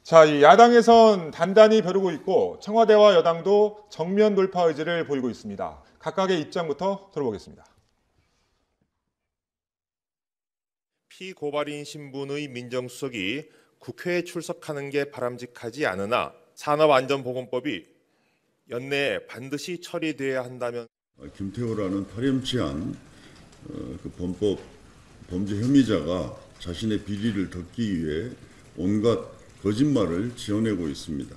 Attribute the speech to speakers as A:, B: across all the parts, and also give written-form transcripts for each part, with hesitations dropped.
A: 자, 이 야당에선 단단히 벼르고 있고 청와대와 여당도 정면 돌파 의지를 보이고 있습니다. 각각의 입장부터 들어보겠습니다.
B: 피고발인 신분의 민정수석이 국회에 출석하는 게 바람직하지 않으나 산업안전보건법이 연내에 반드시 처리돼야 한다면
C: 김태호라는 파렴치한 그 범법 범죄 혐의자가 자신의 비리를 덮기 위해 온갖 거짓말을 지어내고 있습니다.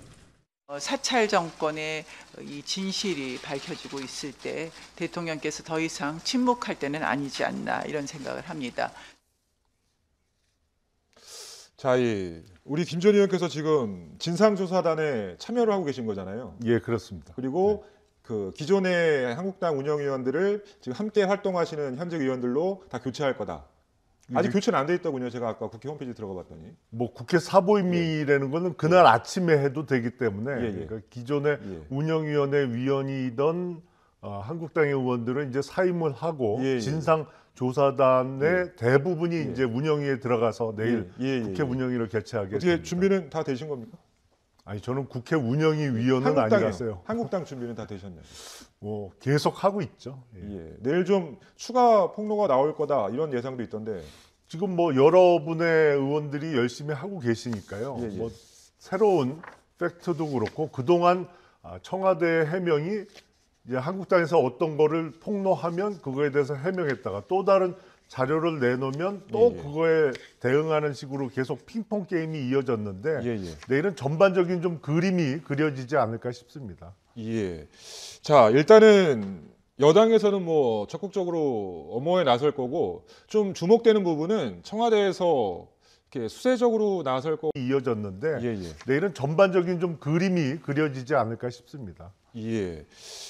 D: 사찰 정권의 이 진실이 밝혀지고 있을 때 대통령께서 더 이상 침묵할 때는 아니지 않나 이런 생각을 합니다.
A: 자, 우리 김 전 의원께서 지금 진상조사단에 참여를 하고 계신 거잖아요.
E: 예, 그렇습니다.
A: 그리고 그 기존의 한국당 운영위원들을 지금 함께 활동하시는 현직 의원들로 다 교체할 거다. 아직 교체는 안 돼 있더군요. 제가 아까 국회 홈페이지 들어가 봤더니.
E: 뭐 국회 사보임이라는 거는 그날 아침에 해도 되기 때문에 그러니까 기존의 운영위원회 위원이던 한국당의 의원들은 이제 사임을 하고 진상조사단의 대부분이 이제 운영위에 들어가서 내일 국회 운영위를 개최하게
A: 어떻게
E: 됩니다.
A: 준비는 다 되신 겁니까?
E: 아니 저는 국회 운영위 위원은 아니라서요.
A: 한국당 준비는 다 되셨나요?
E: 뭐 계속 하고 있죠.
A: 내일 좀 추가 폭로가 나올 거다 이런 예상도 있던데.
E: 지금 뭐 여러분의 의원들이 열심히 하고 계시니까요. 뭐 새로운 팩트도 그렇고 그동안 청와대 해명이 이제 한국당에서 어떤 거를 폭로하면 그거에 대해서 해명했다가 또 다른 자료를 내놓으면 또 그거에 대응하는 식으로 계속 핑퐁 게임이 이어졌는데 내일은 전반적인 좀 그림이 그려지지 않을까 싶습니다.
A: 자, 일단은 여당에서는 뭐 적극적으로 엄호에 나설 거고 좀 주목되는 부분은 청와대에서 이렇게 수세적으로 나설 거
E: 이어졌는데 내일은 전반적인 좀 그림이 그려지지 않을까 싶습니다.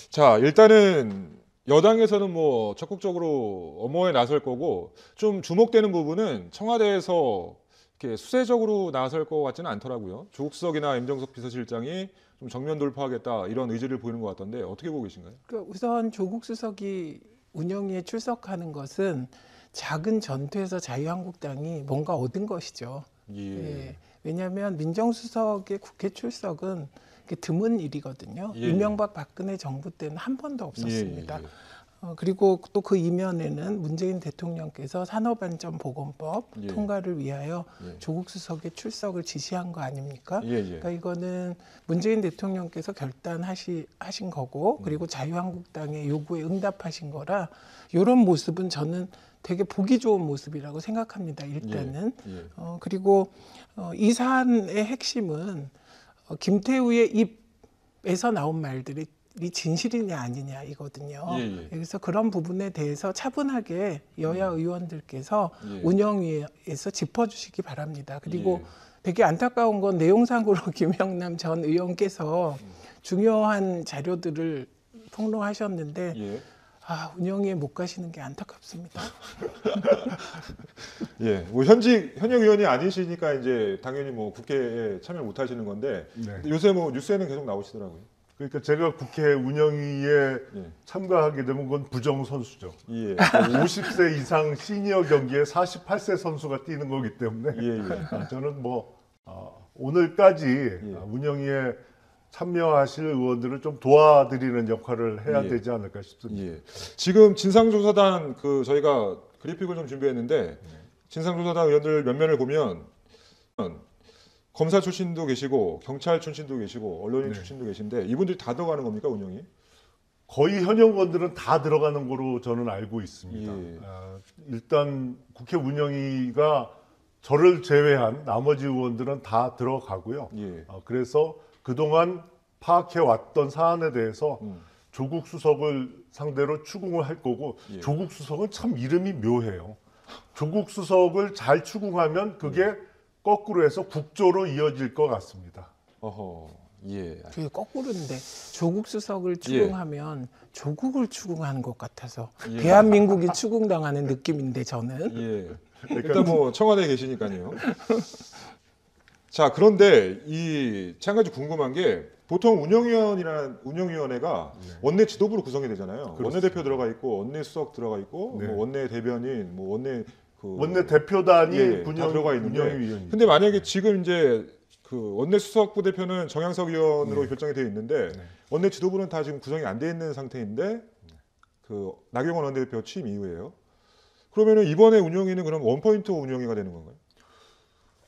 A: 자, 일단은 여당에서는 뭐 적극적으로 엄호에 나설 거고 좀 주목되는 부분은 청와대에서 이렇게 수세적으로 나설 것 같지는 않더라고요. 조국 수석이나 임정석 비서실장이 좀 정면 돌파하겠다 이런 의지를 보이는 것 같던데 어떻게 보고 계신가요?
F: 우선 조국 수석이 운영위에 출석하는 것은 작은 전투에서 자유한국당이 뭔가 얻은 것이죠. 왜냐하면 민정수석의 국회 출석은 드문 일이거든요. 이명박 박근혜 정부 때는 한 번도 없었습니다. 그리고 또 그 이면에는 문재인 대통령께서 산업안전보건법 통과를 위하여 조국 수석의 출석을 지시한 거 아닙니까? 그러니까 이거는 문재인 대통령께서 결단하신 거고 그리고 자유한국당의 요구에 응답하신 거라 이런 모습은 저는 되게 보기 좋은 모습이라고 생각합니다. 일단은. 그리고 이 사안의 핵심은 김태우의 입에서 나온 말들이 진실이냐 아니냐 이거든요. 그래서 그런 부분에 대해서 차분하게 여야 의원들께서 운영위에서 짚어주시기 바랍니다. 그리고 되게 안타까운 건 내용상으로 김영남 전 의원께서 중요한 자료들을 폭로하셨는데 운영위에 못 가시는 게 안타깝습니다.
A: 뭐 현역 의원이 아니시니까 이제 당연히 뭐 국회에 참여 못 하시는 건데 요새 뭐 뉴스에는 계속 나오시더라고요.
E: 그러니까 제가 국회 운영위에 참가하게 되면 그건 부정 선수죠. 50세 이상 시니어 경기에 48세 선수가 뛰는 거기 때문에 저는 뭐 오늘까지 운영위에 참여하실 의원들을 좀 도와드리는 역할을 해야 되지 않을까 싶습니다.
A: 지금 진상조사단 저희가 그래픽을 좀 준비했는데 진상조사단 의원들 몇 면을 보면 검사 출신도 계시고 경찰 출신도 계시고 언론인 출신도 계신데 이분들이 다 들어가는 겁니까 운영이?
E: 거의 현역 의원들은 다 들어가는 거로 저는 알고 있습니다. 일단 국회 운영위가 저를 제외한 나머지 의원들은 다 들어가고요. 그래서 그동안 파악해왔던 사안에 대해서 조국 수석을 상대로 추궁을 할 거고 조국 수석은 참 이름이 묘해요. 조국 수석을 잘 추궁하면 그게 거꾸로 해서 국조로 이어질 것 같습니다.
F: 그게 거꾸로인데 조국 수석을 추궁하면 조국을 추궁하는 것 같아서 대한민국이 추궁당하는 느낌인데 저는
A: 일단 뭐 청와대에 계시니까요. 자, 그런데 한 가지 궁금한 게 보통 운영위원회가 원내 지도부로 구성이 되잖아요. 원내대표 들어가 있고 원내 수석 들어가 있고 뭐 원내 대변인, 뭐 원내
E: 원내 대표단이
A: 다 들어가 있는데 근데 만약에 지금 이제 그 원내 수석 부대표는 정양석 의원으로 결정이 되어 있는데 원내 지도부는 다 지금 구성이 안 돼 있는 상태인데 그 나경원 원내대표 취임 이후에요. 그러면은 이번에 운영위는 그럼 원포인트 운영위가 되는 건가요?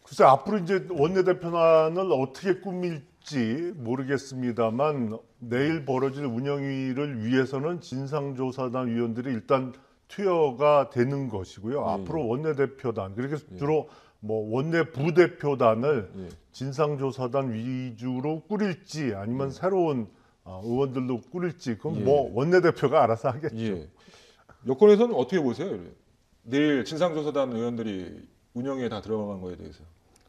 E: 글쎄 앞으로 이제 원내대표단을 어떻게 꾸밀지 모르겠습니다만 내일 벌어질 운영위를 위해서는 진상조사단 위원들이 일단 투여가 되는 것이고요. 앞으로 원내대표단 그렇게 주로 뭐 원내 부대표단을 진상조사단 위주로 꾸릴지 아니면 새로운 의원들도 꾸릴지 그건 뭐 원내대표가 알아서 하겠죠.
A: 예. 여권에서는 어떻게 보세요? 내일 진상조사단 의원들이 운영에 다 들어간 거에 대해서.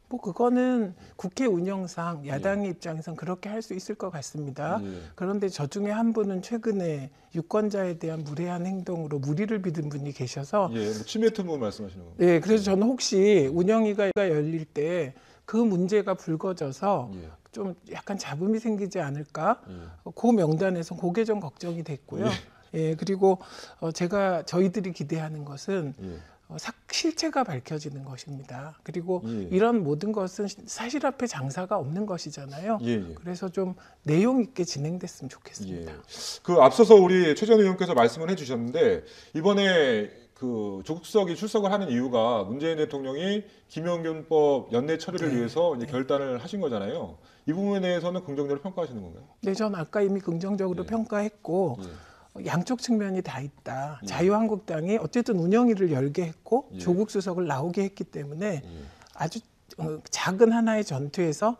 F: 뭐 그거는 국회 운영상 야당의 입장에선 그렇게 할 수 있을 것 같습니다. 그런데 저 중에 한 분은 최근에 유권자에 대한 무례한 행동으로 무리를 빚은 분이 계셔서
A: 뭐 침해 특무 말씀하시는 건가요?
F: 네, 그래서 저는 혹시 운영위가 열릴 때 그 문제가 불거져서 좀 약간 잡음이 생기지 않을까? 그 명단에서 그게 좀 걱정이 됐고요. 그리고 저희들이 기대하는 것은 실체가 밝혀지는 것입니다. 그리고 이런 모든 것은 사실 앞에 장사가 없는 것이잖아요. 그래서 좀 내용 있게 진행됐으면 좋겠습니다.
A: 그 앞서서 우리 최 전 의원께서 말씀을 해주셨는데 이번에 그 조국 수석이 출석을 하는 이유가 문재인 대통령이 김영균법 연내 처리를 위해서 이제 결단을 하신 거잖아요. 이 부분에 대해서는 긍정적으로 평가하시는 건가요?
F: 네, 전 아까 이미 긍정적으로 평가했고 양쪽 측면이 다 있다. 자유한국당이 어쨌든 운영위를 열게 했고 조국 수석을 나오게 했기 때문에 아주 작은 하나의 전투에서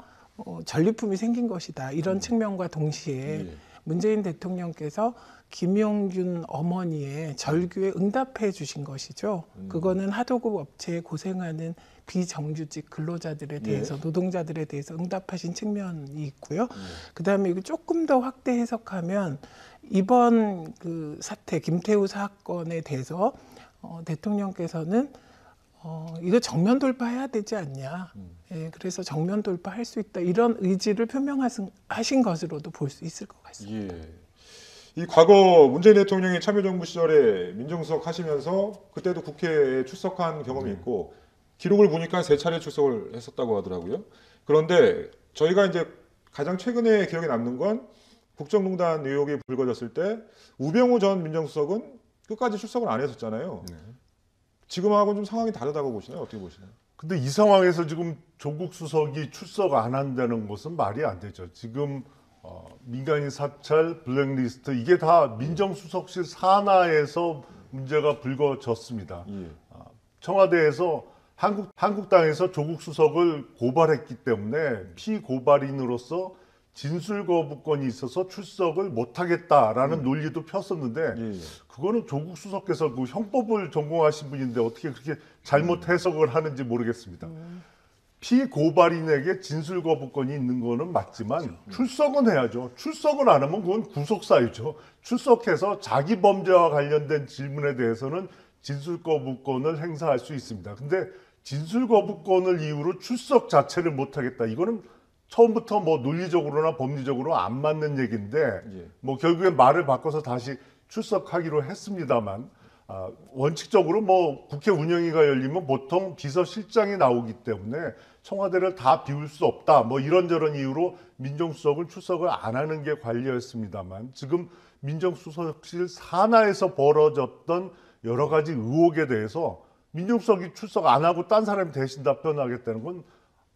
F: 전리품이 생긴 것이다. 이런 측면과 동시에 문재인 대통령께서 김용균 어머니의 절규에 응답해 주신 것이죠. 그거는 하도급 업체에 고생하는 비정규직 근로자들에 대해서 노동자들에 대해서 응답하신 측면이 있고요. 그다음에 이거 조금 더 확대 해석하면 이번 그 사태 김태우 사건에 대해서 대통령께서는 이거 정면 돌파해야 되지 않냐. 그래서 정면 돌파할 수 있다. 이런 의지를 표명하신 것으로도 볼 수 있을 것 같습니다.
A: 이 과거 문재인 대통령이 참여정부 시절에 민정수석 하시면서 그때도 국회에 출석한 경험이 있고 기록을 보니까 3차례 출석을 했었다고 하더라고요. 그런데 저희가 이제 가장 최근에 기억에 남는 건 국정농단 의혹이 불거졌을 때 우병우 전 민정수석은 끝까지 출석을 안 했었잖아요. 지금하고는 좀 상황이 다르다고 보시나요? 어떻게 보시나요?
E: 근데 이 상황에서 지금 조국 수석이 출석 안 한다는 것은 말이 안 되죠. 지금 민간인 사찰, 블랙리스트 이게 다 민정수석실 산하에서 문제가 불거졌습니다. 청와대에서 한국당에서 조국 수석을 고발했기 때문에 피고발인으로서 진술 거부권이 있어서 출석을 못하겠다라는 논리도 폈었는데 그거는 조국 수석께서 그 형법을 전공하신 분인데 어떻게 그렇게 잘못 해석을 하는지 모르겠습니다. 피고발인에게 진술 거부권이 있는 거는 맞지만 출석은 해야죠. 출석을 안 하면 그건 구속사유죠. 출석해서 자기 범죄와 관련된 질문에 대해서는 진술 거부권을 행사할 수 있습니다. 근데 진술 거부권을 이유로 출석 자체를 못하겠다. 이거는 처음부터 뭐 논리적으로나 법리적으로 안 맞는 얘기인데 뭐 결국엔 말을 바꿔서 다시 출석하기로 했습니다만 원칙적으로 뭐 국회 운영위가 열리면 보통 비서실장이 나오기 때문에 청와대를 다 비울 수 없다. 뭐 이런저런 이유로 민정수석을 출석을 안 하는 게 관례였습니다만 지금 민정수석실 산하에서 벌어졌던 여러 가지 의혹에 대해서 민정수석이 출석 안 하고 딴 사람이 대신 답변하겠다는 건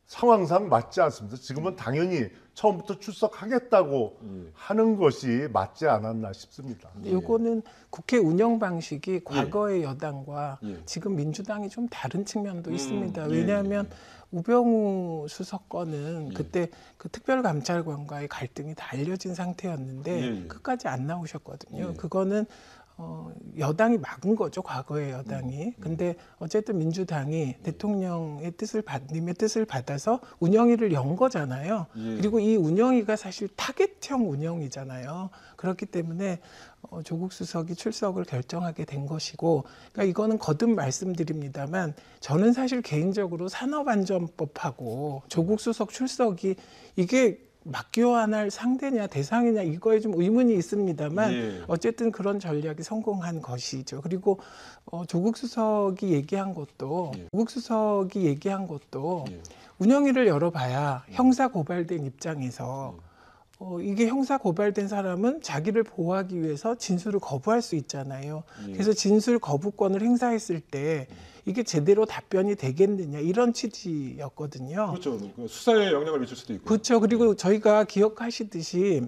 E: 상황상 맞지 않습니다. 지금은 당연히 처음부터 출석하겠다고 하는 것이 맞지 않았나 싶습니다.
F: 이거는 국회 운영 방식이 과거의 여당과 지금 민주당이 좀 다른 측면도 있습니다. 왜냐하면 우병우 수석 건은 그때 그 특별감찰관과의 갈등이 다 알려진 상태였는데 끝까지 안 나오셨거든요. 그거는 여당이 막은 거죠, 과거의 여당이. 근데 어쨌든 민주당이 대통령의 님의 뜻을 받아서 운영위를 연 거잖아요. 그리고 이 운영위가 사실 타겟형 운영이잖아요. 그렇기 때문에 조국 수석이 출석을 결정하게 된 것이고, 그러니까 이거는 거듭 말씀드립니다만 저는 사실 개인적으로 산업안전법하고 조국 수석 출석이 이게 맞교환할 상대냐 대상이냐 이거에 좀 의문이 있습니다만 어쨌든 그런 전략이 성공한 것이죠. 그리고 조국 수석이 얘기한 것도 운영위를 열어봐야 형사 고발된 입장에서 이게 형사 고발된 사람은 자기를 보호하기 위해서 진술을 거부할 수 있잖아요. 그래서 진술 거부권을 행사했을 때 이게 제대로 답변이 되겠느냐 이런 취지였거든요.
A: 그렇죠. 수사에 영향을 미칠 수도 있고.
F: 그렇죠. 그리고 저희가 기억하시듯이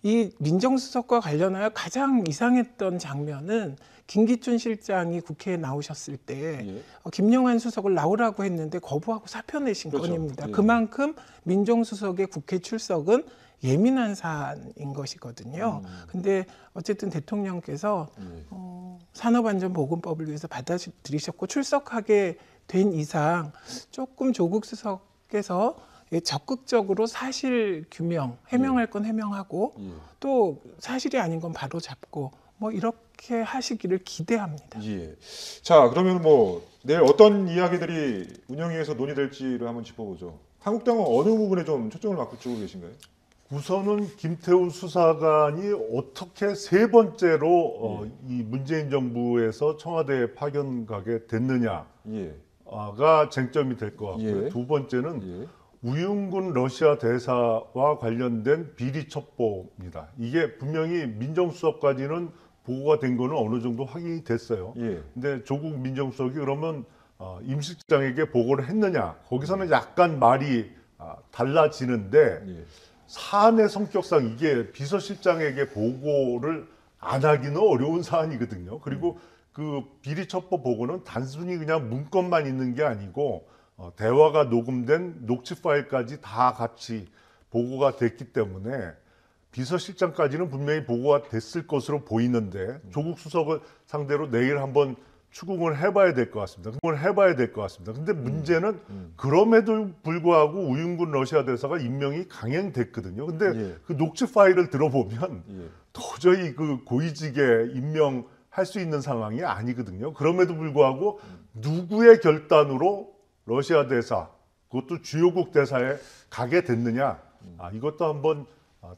F: 이 민정수석과 관련하여 가장 이상했던 장면은 김기춘 실장이 국회에 나오셨을 때 김영환 수석을 나오라고 했는데 거부하고 사표 내신
A: 그렇죠.
F: 건입니다. 그만큼 민정수석의 국회 출석은 예민한 사안인 것이거든요. 근데 어쨌든 대통령께서 산업안전보건법을 위해서 받아들이셨고 출석하게 된 이상 조금 조국 수석께서 적극적으로 사실 규명, 해명할 건 해명하고 또 사실이 아닌 건 바로 잡고 뭐 이렇게 하시기를 기대합니다.
A: 예. 자, 그러면 뭐 내일 어떤 이야기들이 운영위에서 논의될지를 한번 짚어보죠. 한국당은 어느 부분에 좀 초점을 맞추고 계신가요?
E: 우선은 김태우 수사관이 어떻게 세 번째로 이 문재인 정부에서 청와대에 파견 가게 됐느냐가 쟁점이 될 것 같고요. 두 번째는 우윤근 러시아 대사와 관련된 비리 첩보입니다. 이게 분명히 민정수석까지는 보고가 된 거는 어느 정도 확인이 됐어요. 근데 조국 민정수석이 그러면 임 실장에게 보고를 했느냐? 거기서는 약간 말이 달라지는데 사안의 성격상 이게 비서실장에게 보고를 안 하기는 어려운 사안이거든요. 그리고 그 비리 첩보 보고는 단순히 그냥 문건만 있는 게 아니고 대화가 녹음된 녹취 파일까지 다 같이 보고가 됐기 때문에 비서실장까지는 분명히 보고가 됐을 것으로 보이는데 조국 수석을 상대로 내일 한번 추궁을 해봐야 될 것 같습니다. 근데 문제는 그럼에도 불구하고 우윤근 러시아 대사가 임명이 강행됐거든요. 근데 그 녹취 파일을 들어보면 도저히 그 고위직에 임명할 수 있는 상황이 아니거든요. 그럼에도 불구하고 누구의 결단으로 러시아 대사, 그것도 주요국 대사에 가게 됐느냐, 이것도 한번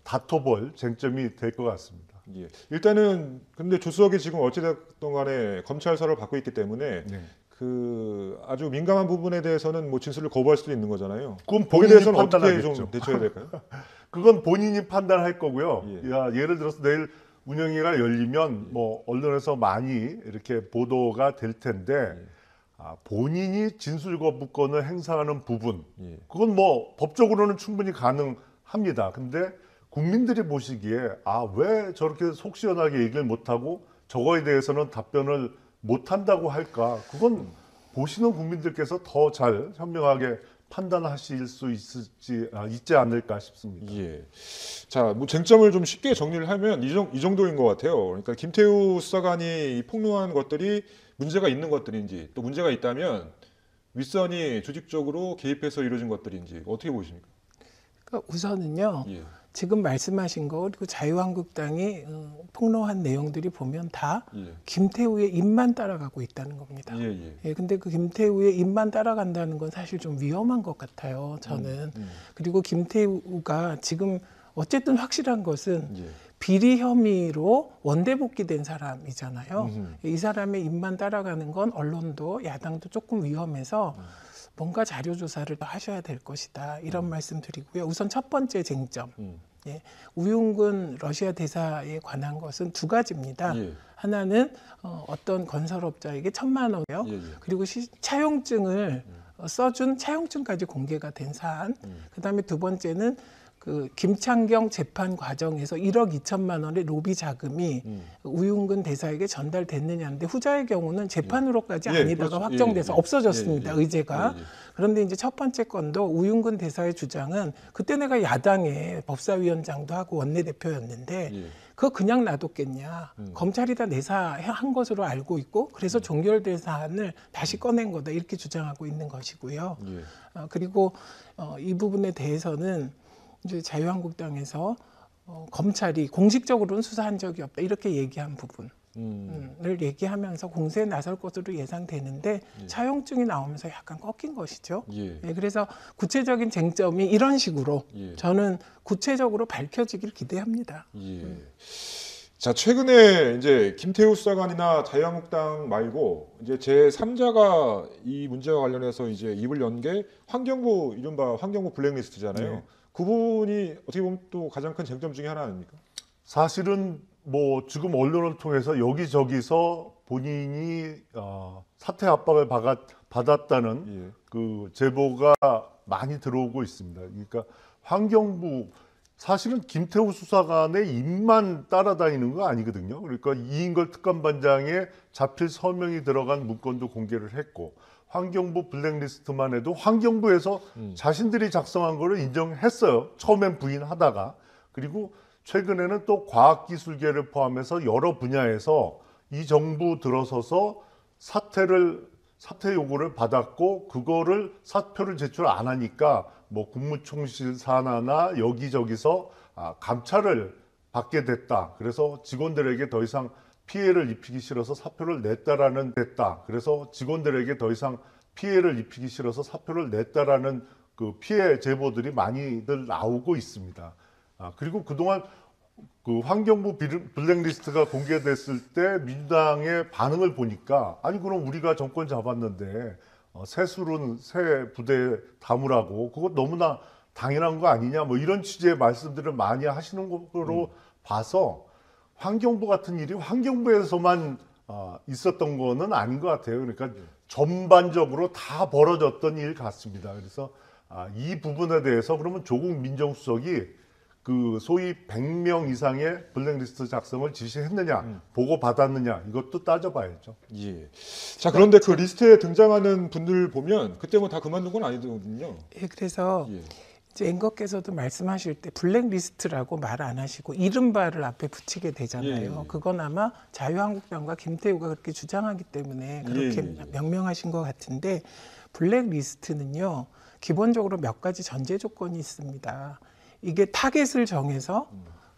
E: 다퉈볼 쟁점이 될 것 같습니다.
A: 일단은 근데 조수석이 지금 어찌됐든 간에 검찰서를 받고 있기 때문에 그 아주 민감한 부분에 대해서는 뭐 진술을 거부할 수도 있는 거잖아요.
E: 그건
A: 거기에
E: 본인이
A: 대해서는 어떻게
E: 판단하겠죠.
A: 좀 대처해야 될까요?
E: 그건 본인이 판단할 거고요. 예를 들어서 내일 운영위가 열리면 뭐 언론에서 많이 이렇게 보도가 될 텐데 본인이 진술 거부권을 행사하는 부분, 그건 뭐 법적으로는 충분히 가능합니다. 근데 국민들이 보시기에 왜 저렇게 속 시원하게 얘기를 못하고 저거에 대해서는 답변을 못한다고 할까? 그건 보시는 국민들께서 더 잘 현명하게 판단하실 수 있지 않을까 싶습니다.
A: 자, 뭐 쟁점을 좀 쉽게 정리를 하면 이 정도인 것 같아요. 그러니까 김태우 수사관이 폭로한 것들이 문제가 있는 것들인지 또 문제가 있다면 윗선이 조직적으로 개입해서 이루어진 것들인지 어떻게 보십니까?
F: 그러니까 우선은요. 지금 말씀하신 거 그리고 자유한국당이 폭로한 내용들이 보면 다 김태우의 입만 따라가고 있다는 겁니다. 근데 그 김태우의 입만 따라간다는 건 사실 좀 위험한 것 같아요. 저는. 그리고 김태우가 지금 어쨌든 확실한 것은 비리 혐의로 원대복귀된 사람이잖아요. 이 사람의 입만 따라가는 건 언론도 야당도 조금 위험해서 뭔가 자료 조사를 하셔야 될 것이다. 이런 말씀 드리고요. 우선 첫 번째 쟁점. 우윤근 러시아 대사에 관한 것은 두 가지입니다. 하나는 어떤 건설업자에게 1,000만 원이요. 그리고 차용증을 써준 차용증까지 공개가 된 사안. 그다음에 두 번째는 그 김창경 재판 과정에서 1억 2천만 원의 로비 자금이 우윤근 대사에게 전달됐느냐인데 후자의 경우는 재판으로까지 아니다가 확정돼서 없어졌습니다. 의제가. 그런데 이제 첫 번째 건도 우윤근 대사의 주장은 그때 내가 야당의 법사위원장도 하고 원내대표였는데 그거 그냥 놔뒀겠냐. 검찰이 다 내사한 것으로 알고 있고 그래서 종결된 사안을 다시 꺼낸 거다. 이렇게 주장하고 있는 것이고요. 그리고 이 부분에 대해서는 이제 자유한국당에서 검찰이 공식적으로는 수사한 적이 없다 이렇게 얘기한 부분을 얘기하면서 공세에 나설 것으로 예상되는데 차용증이 나오면서 약간 꺾인 것이죠. 그래서 구체적인 쟁점이 이런 식으로 저는 구체적으로 밝혀지길 기대합니다.
A: 자, 최근에 이제 김태우 수사관이나 자유한국당 말고 이제 제3자가 이 문제와 관련해서 이제 입을 연 게 환경부, 이른바 환경부 블랙리스트잖아요.
E: 네.
A: 그 부분이 어떻게 보면 또 가장 큰 쟁점 중에 하나 아닙니까?
E: 사실은 뭐 지금 언론을 통해서 여기저기서 본인이 사퇴 압박을 받았다는
A: 예.
E: 그 제보가 많이 들어오고 있습니다. 그러니까 환경부 사실은 김태우 수사관의 입만 따라다니는 거 아니거든요. 그러니까 이인걸 특감반장의 자필 서명이 들어간 문건도 공개를 했고 환경부 블랙리스트만 해도 환경부에서 자신들이 작성한 거를 인정했어요. 처음엔 부인하다가. 그리고 최근에는 또 과학기술계를 포함해서 여러 분야에서 이 정부 들어서서 사퇴 요구를 받았고 그거를 사표를 제출 안 하니까 뭐 국무총실 산하나 여기저기서 감찰을 받게 됐다. 그래서 직원들에게 더 이상 피해를 입히기 싫어서 사표를 냈다라는 그래서 직원들에게 더 이상 피해를 입히기 싫어서 사표를 냈다라는 그 피해 제보들이 많이들 나오고 있습니다. 그리고 그동안 그 환경부 블랙리스트가 공개됐을 때 민주당의 반응을 보니까 아니 그럼 우리가 정권 잡았는데 새술은 새 부대에 담으라고 그거 너무나 당연한 거 아니냐 뭐 이런 취지의 말씀들을 많이 하시는 것으로 봐서 환경부 같은 일이 환경부에서만 있었던 거는 아닌 것 같아요. 그러니까 전반적으로 다 벌어졌던 일 같습니다. 그래서 이 부분에 대해서 그러면 조국 민정수석이 그 소위 100명 이상의 블랙리스트 작성을 지시했느냐, 보고 받았느냐 이것도 따져봐야죠.
A: 예. 자, 그런데 그 리스트에 등장하는 분들 보면 그때 뭐 다 그만둔 건 아니거든요.
F: 예, 그래서
A: 예.
F: 이제 앵커께서도 말씀하실 때 블랙리스트라고 말 안 하시고 이른바를 앞에 붙이게 되잖아요.
A: 예.
F: 그건 아마 자유한국당과 김태우가 그렇게 주장하기 때문에 그렇게
A: 예.
F: 명명하신 것 같은데 블랙리스트는요. 기본적으로 몇 가지 전제 조건이 있습니다. 이게 타겟을 정해서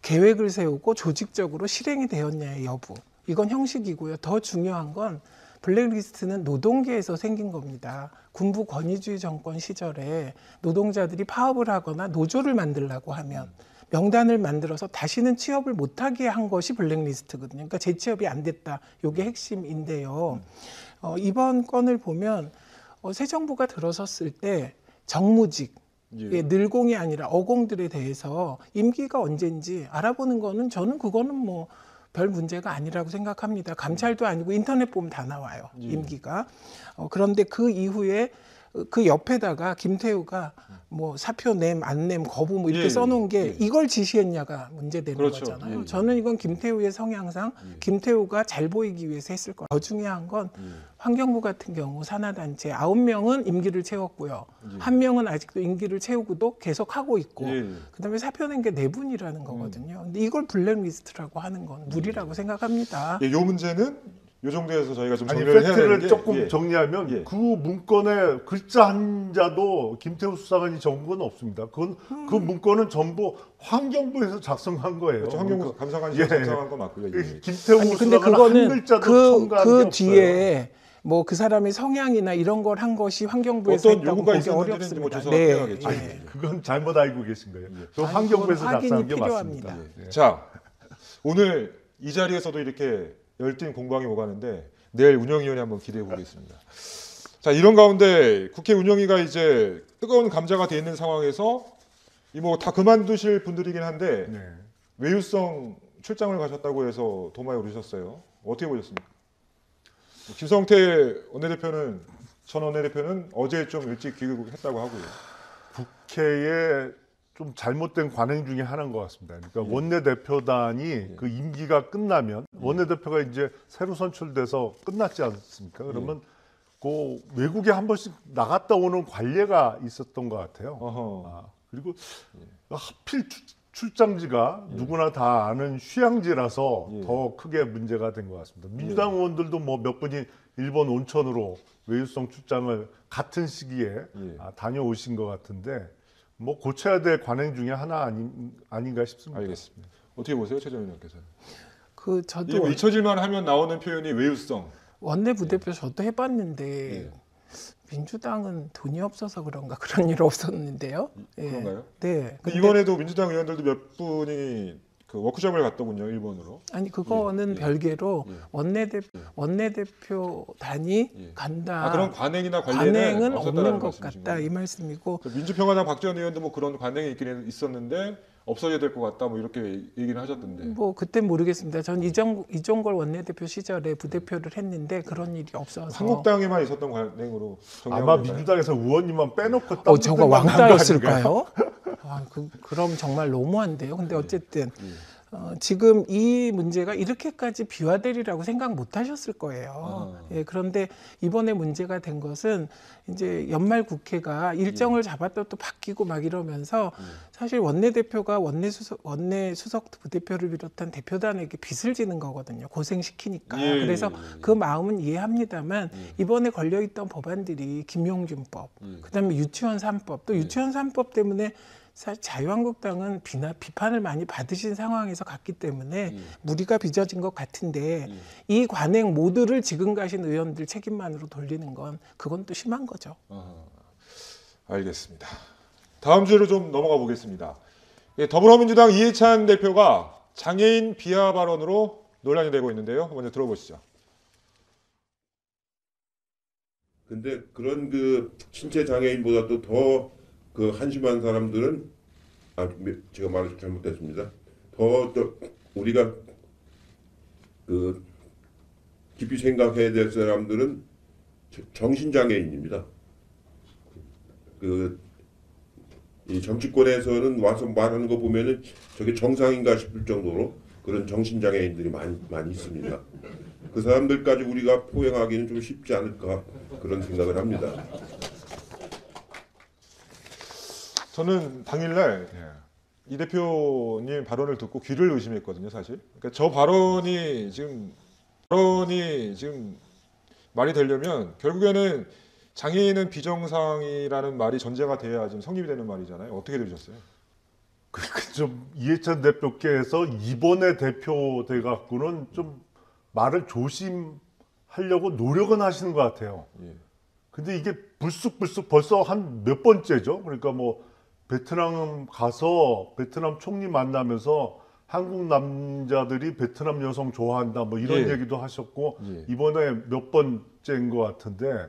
F: 계획을 세우고 조직적으로 실행이 되었냐의 여부. 이건 형식이고요. 더 중요한 건 블랙리스트는 노동계에서 생긴 겁니다. 군부 권위주의 정권 시절에 노동자들이 파업을 하거나 노조를 만들려고 하면 명단을 만들어서 다시는 취업을 못하게 한 것이 블랙리스트거든요. 그러니까 재취업이 안 됐다. 이게 핵심인데요. 이번 건을 보면 새 정부가 들어섰을 때 정무직,
A: 예.
F: 늘공이 아니라 어공들에 대해서 임기가 언젠지 알아보는 거는 저는 그거는 뭐 별 문제가 아니라고 생각합니다. 감찰도 아니고 인터넷 보면 다 나와요.
A: 예.
F: 임기가. 그런데 그 이후에 그 옆에다가 김태우가 뭐 사표 냄, 안 냄, 거부 뭐 이렇게
A: 예,
F: 써놓은 게
A: 예.
F: 이걸 지시했냐가 문제되는
A: 그렇죠.
F: 거잖아요.
A: 예.
F: 저는 이건 김태우의 성향상 김태우가 잘 보이기 위해서 했을 거예요. 더 중요한 건 환경부 같은 경우 산하단체 9명은 임기를 채웠고요.
A: 예.
F: 1명은 아직도 임기를 채우고도 계속 하고 있고
A: 예.
F: 그다음에 사표 낸 게 4분이라는 거거든요. 근데 이걸 블랙리스트라고 하는 건 무리라고 생각합니다.
A: 예, 요 문제는 요 정도에서 저희가 좀
E: 아니
A: 정리를 해야 되는
E: 팩트를
A: 게
E: 조금
A: 예.
E: 정리하면
A: 예.
E: 그 문건에 글자 한 자도 김태우 수사관이 적은 건 없습니다. 그건 그 문건은 전부 환경부에서 작성한 거예요.
A: 그렇죠. 환경부 감사관실이
E: 예.
A: 작성한 거 맞고요. 예.
E: 김태우
F: 아니 근데
E: 수사관 한
F: 그거는
E: 글자도 첨가한 게
F: 그
E: 없어요.
F: 뒤에 뭐 그 사람의 성향이나 이런 걸 한 것이 환경부에서
A: 어떤
F: 했다고
A: 요구가
F: 보기
A: 있었는지는 뭐
F: 어렵습니다.
A: 조사가 필요하겠죠.
F: 예.
E: 그건 잘못 알고 계신 거예요. 그
F: 아니,
E: 환경부에서
F: 그건 확인이
E: 작성한 게
F: 필요합니다.
E: 맞습니다. 예.
A: 자, 오늘 이 자리에서도 이렇게 열띤 공방이 오가는데 내일 운영위원회 한번 기대해 보겠습니다. 자, 이런 가운데 국회 운영위가 이제 뜨거운 감자가 돼 있는 상황에서 이 뭐 다 그만두실 분들이긴 한데
E: 네.
A: 외유성 출장을 가셨다고 해서 도마에 오르셨어요. 어떻게 보셨습니까? 김성태 원내대표는 전 원내대표는 어제 좀 일찍 귀국했다고 하고요.
E: 국회에 좀 잘못된 관행 중에 하나인 것 같습니다. 그러니까 원내대표단이 그 임기가 끝나면 원내대표가 이제 새로 선출돼서 끝났지 않습니까? 그러면 그 외국에 한 번씩 나갔다 오는 관례가 있었던 것 같아요.
A: 어허.
E: 그리고 하필 출장지가 누구나 다 아는 휴양지라서 더 크게 문제가 된 것 같습니다. 민주당 의원들도 뭐 몇 분이 일본 온천으로 외유성 출장을 같은 시기에 다녀오신 것 같은데 뭐 고쳐야 될 관행 중에 하나 아닌가 싶습니다.
A: 알겠습니다. 어떻게 보세요, 최 전 의원께서는?
F: 그
A: 이게
F: 저도
A: 뭐 잊혀질만 하면 나오는 표현이 외유성.
F: 원내 부대표 저도 해봤는데 민주당은 돈이 없어서 그런가 그런 일 없었는데요. 예.
A: 그런가요?
F: 네. 근데
A: 이번에도 민주당 의원들도 몇 분이 그 워크숍을 갔더군요, 일본으로.
F: 아니 그거는
A: 예.
F: 별개로
A: 예.
F: 원내대표단이
A: 예.
F: 간다.
A: 그런 관행이나 관례는
F: 관행은
A: 없었다라는
F: 없는 것
A: 말씀이신
F: 같다
A: 거예요?
F: 이 말씀이고
A: 그 민주평화당 박지원 의원도 뭐 그런 관행이 있긴 있었는데 없어져야 될 것 같다 뭐 이렇게 얘기를 하셨던데.
F: 뭐 그땐 모르겠습니다. 전 이종걸 원내대표 시절에 부대표를 했는데 그런 일이 없어서
A: 한국당에만 있었던 관행으로 정리하면
E: 아마
A: 될까요?
E: 민주당에서 의원님만 빼놓고 딴
F: 저거
E: 분들만 간거
F: 왕따였을까요? 그럼 정말 너무한데요. 근데 어쨌든 지금 이 문제가 이렇게까지 비화되리라고 생각 못 하셨을 거예요. 예, 그런데 이번에 문제가 된 것은 이제 연말 국회가 일정을 잡았다 또 바뀌고 막 이러면서 사실 원내대표가 원내수석 부대표를 비롯한 대표단에게 빚을 지는 거거든요. 고생시키니까.
A: 예,
F: 그래서
A: 예.
F: 그 마음은 이해합니다만 이번에 걸려있던 법안들이 김용준법, 그다음에 유치원 3법, 또 유치원 3법 때문에 사실 자유한국당은 비판을 많이 받으신 상황에서 갔기 때문에 무리가 빚어진 것 같은데 이 관행 모두를 지금 가신 의원들 책임만으로 돌리는 건 그건 또 심한 거죠.
A: 알겠습니다. 다음 주로 좀 넘어가 보겠습니다. 예, 더불어민주당 이해찬 대표가 장애인 비하 발언으로 논란이 되고 있는데요. 먼저 들어보시죠.
G: 근데 그런 그 신체 장애인보다도 더 그 한심한 사람들은 제가 말을 잘못했습니다. 더 우리가 그 깊이 생각해야 될 사람들은 정신 장애인입니다. 이 정치권에서는 와서 말하는 거 보면은 저게 정상인가 싶을 정도로 그런 정신 장애인들이 많이 있습니다. 그 사람들까지 우리가 포용하기는 좀 쉽지 않을까 그런 생각을 합니다.
A: 저는 당일날 이 대표님 발언을 듣고 귀를 의심했거든요, 사실. 그러니까 저 발언이 지금 말이 되려면 결국에는 장애인은 비정상이라는 말이 전제가 돼야 지금 성립이 되는 말이잖아요. 어떻게 들으셨어요?
E: 좀 이해찬 대표께서 이번에 대표 돼 갖고는 좀 말을 조심하려고 노력은 하시는 것 같아요.
A: 예.
E: 근데 이게 불쑥불쑥 벌써 한 몇 번째죠. 그러니까 뭐 베트남 가서 베트남 총리 만나면서 한국 남자들이 베트남 여성 좋아한다 뭐 이런
A: 예.
E: 얘기도 하셨고
A: 예.
E: 이번에 몇 번째인 것 같은데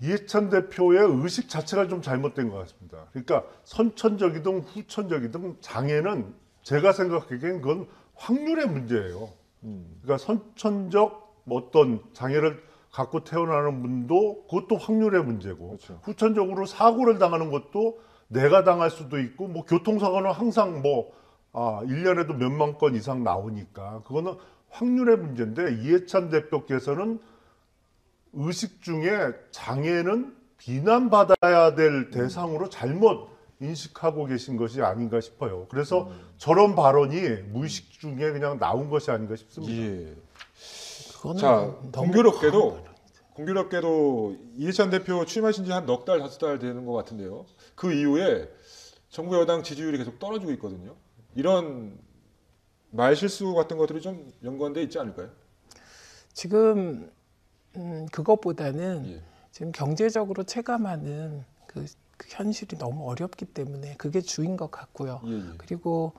E: 이해찬 대표의 의식 자체가 좀 잘못된 것 같습니다. 그러니까 선천적이든 후천적이든 장애는 제가 생각하기엔 그건 확률의 문제예요. 그러니까 선천적 어떤 장애를 갖고 태어나는 분도 그것도 확률의 문제고
A: 그렇죠.
E: 후천적으로 사고를 당하는 것도 내가 당할 수도 있고 뭐 교통사고는 항상 1년에도 몇만 건 이상 나오니까 그거는 확률의 문제인데 이해찬 대표께서는 의식 중에 장애는 비난받아야 될 대상으로 잘못 인식하고 계신 것이 아닌가 싶어요. 그래서 저런 발언이 무의식 중에 그냥 나온 것이 아닌가 싶습니다.
A: 예.
F: 그거는
A: 자,
F: 너무
A: 공교롭게도 이해찬 대표 취임하신 지 한 넉 달, 5달 되는 것 같은데요. 그 이후에 정부 여당 지지율이 계속 떨어지고 있거든요. 이런 말 실수 같은 것들이 좀 연관돼 있지 않을까요?
F: 지금 그것보다는
A: 예.
F: 지금 경제적으로 체감하는 그 현실이 너무 어렵기 때문에 그게 주인 것 같고요.
A: 예, 예.
F: 그리고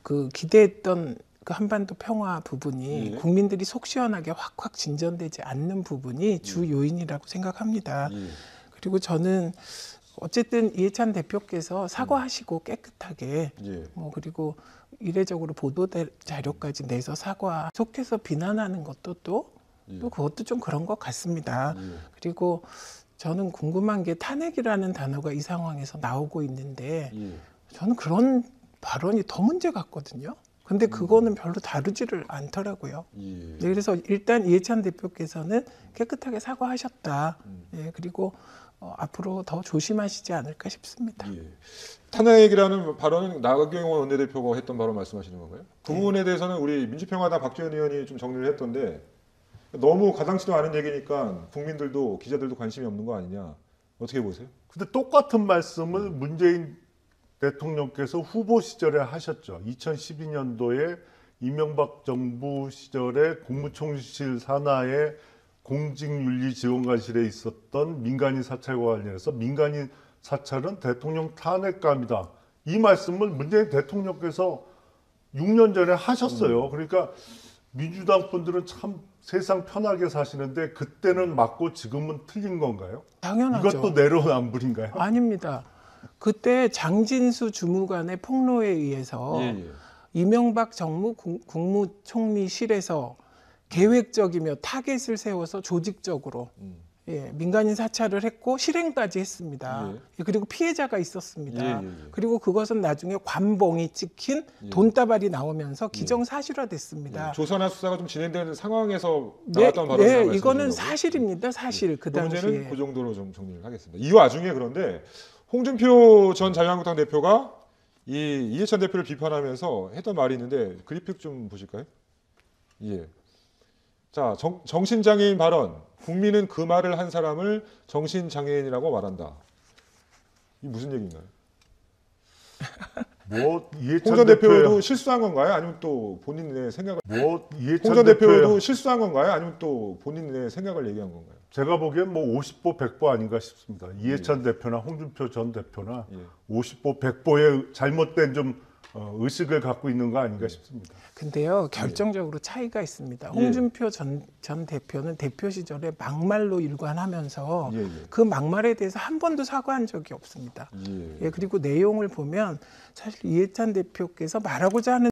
F: 그 기대했던 그 한반도 평화 부분이
A: 예.
F: 국민들이 속 시원하게 확확 진전되지 않는 부분이 주 요인이라고 생각합니다.
A: 예.
F: 그리고 저는 어쨌든 이해찬 대표께서 사과하시고 깨끗하게
A: 예.
F: 그리고 이례적으로 보도 자료까지 내서 사과 속해서 비난하는 것도 또 그것도 좀 그런 것 같습니다.
A: 예.
F: 그리고 저는 궁금한 게 탄핵이라는 단어가 이 상황에서 나오고 있는데
A: 예.
F: 저는 그런 발언이 더 문제 같거든요. 근데 그거는 별로 다루지를 않더라고요.
A: 예.
F: 네, 그래서 일단 이해찬 대표께서는 깨끗하게 사과하셨다. 예, 그리고 앞으로 더 조심하시지 않을까 싶습니다.
A: 예. 탄핵이라는 발언은 나경원 원내대표가 했던 발언 말씀하시는 건가요? 그 부분에 대해서는 우리 민주평화당 박지원 의원이 좀 정리를 했던데 너무 가당치도 않은 얘기니까 국민들도 기자들도 관심이 없는 거 아니냐. 어떻게 보세요?
E: 근데 똑같은 말씀을 문재인 대통령께서 후보 시절에 하셨죠. 2012년도에 이명박 정부 시절에 국무총리실 산하에 공직윤리지원관실에 있었던 민간인 사찰과 관련해서 민간인 사찰은 대통령 탄핵감이다. 이 말씀을 문재인 대통령께서 6년 전에 하셨어요. 그러니까 민주당 분들은 참 세상 편하게 사시는데 그때는 맞고 지금은 틀린 건가요?
F: 당연하죠.
E: 이것도 내로남불인가요?
F: 아닙니다. 그때 장진수 주무관의 폭로에 의해서
A: 예, 예.
F: 이명박 정무 국무총리실에서 계획적이며 타겟을 세워서 조직적으로 예, 민간인 사찰을 했고 실행까지 했습니다.
A: 예.
F: 그리고 피해자가 있었습니다.
A: 예, 예, 예.
F: 그리고 그것은 나중에 관봉이 찍힌
A: 예.
F: 돈다발이 나오면서 기정사실화됐습니다.
A: 조선화 수사가 좀 진행되는 상황에서
F: 네,
A: 나왔던 발언을
F: 네,
A: 말씀하시는
F: 이거는
A: 거고.
F: 사실입니다. 사실 그
A: 문제는
F: 당시에.
A: 그 정도로 좀 정리를 하겠습니다. 이 와중에 그런데 홍준표 전 자유한국당 대표가 이 이해찬 대표를 비판하면서 했던 말이 있는데 그래픽 좀 보실까요? 예. 자, 정신장애인 발언. 국민은 그 말을 한 사람을 정신장애인이라고 말한다. 이 무슨 얘기인가요?
E: 뭐
A: 홍
E: 이해찬
A: 전 대표도
E: 대표야.
A: 실수한 건가요? 아니면 또 본인의 생각을
E: 뭐
A: 홍
E: 이해찬
A: 전 대표도
E: 대표야.
A: 실수한 건가요? 아니면 또 본인의 생각을 얘기한 건가요?
E: 제가 보기엔 뭐 50보 100보 아닌가 싶습니다. 이해찬 대표나 홍준표 전 대표나
A: 예.
E: 50보 100보의 잘못된 좀 의식을 갖고 있는 거 아닌가 싶습니다.
F: 근데요, 결정적으로 차이가 있습니다. 홍준표 전 대표는 대표 시절에 막말로 일관하면서
A: 예, 예.
F: 그 막말에 대해서 한 번도 사과한 적이 없습니다.
A: 예.
F: 예, 그리고 내용을 보면 사실 이해찬 대표께서 말하고자 하는